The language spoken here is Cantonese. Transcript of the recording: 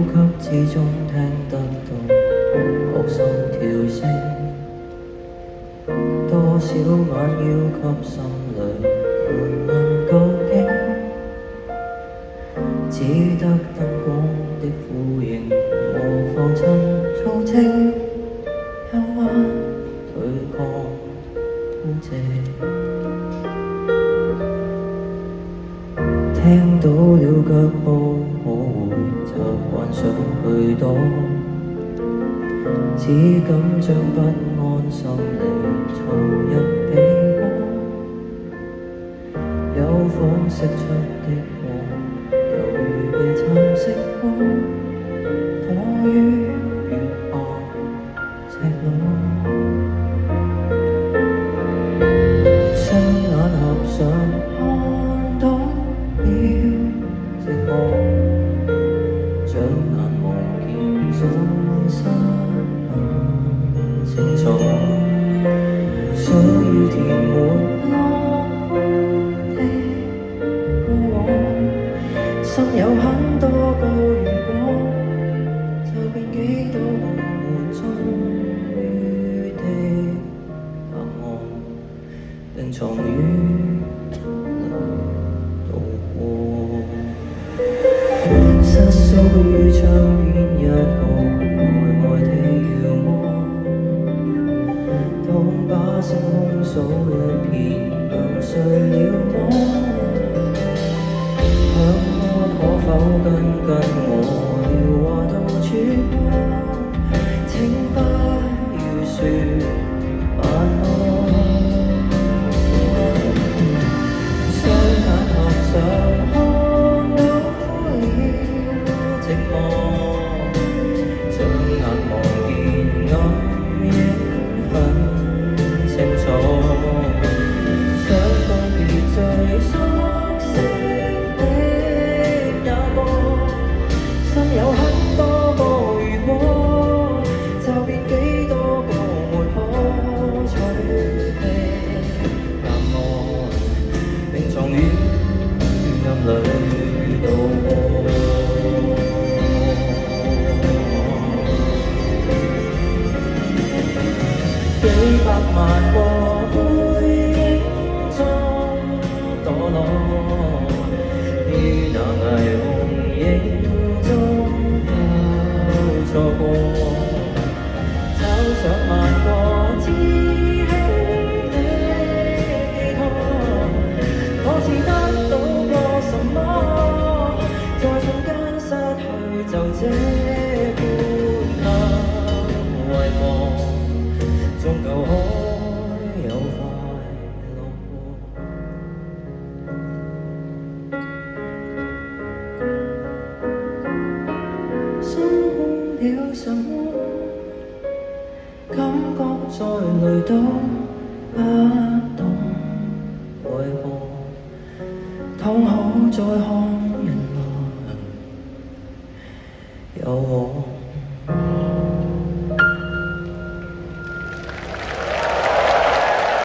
吸之中聽得到學心跳聲，多少晚要給心裏盤問究竟，只得燈光的呼應，無浮塵造跡，憂鬱對抗孤寂。聽到了腳步，我會習慣上去躲，只敢將不安心理藏入被窩。有風釋出的光，猶如被蠶食過，躲於月暗赤裸。雙眼合上，看到了寂寞，將眼望見早失很清楚，需要填滿落空的過往，心有很多個如果，就變幾多個沒終於的答案，並藏於失宿於窗邊一個呆呆的遙望，當把聲控訴一片弄碎了我，向我可否跟我聊話到處過，請不要說晚安。雙眼合上，看到了寂寞，將眼望見暗影很清楚，想告別最熟悉的那個，心有很多個如果，就變幾多個沒可取的答案，並藏於暗裏度過。幾百萬個背影中墮落，於那霓虹影中有錯過，找上萬個知己的寄託，可似得到過什麼，在瞬間失去就這般遺忘，終究可有快樂過。心空了什麼，感覺再累都不懂為何，躺好再看人來有我。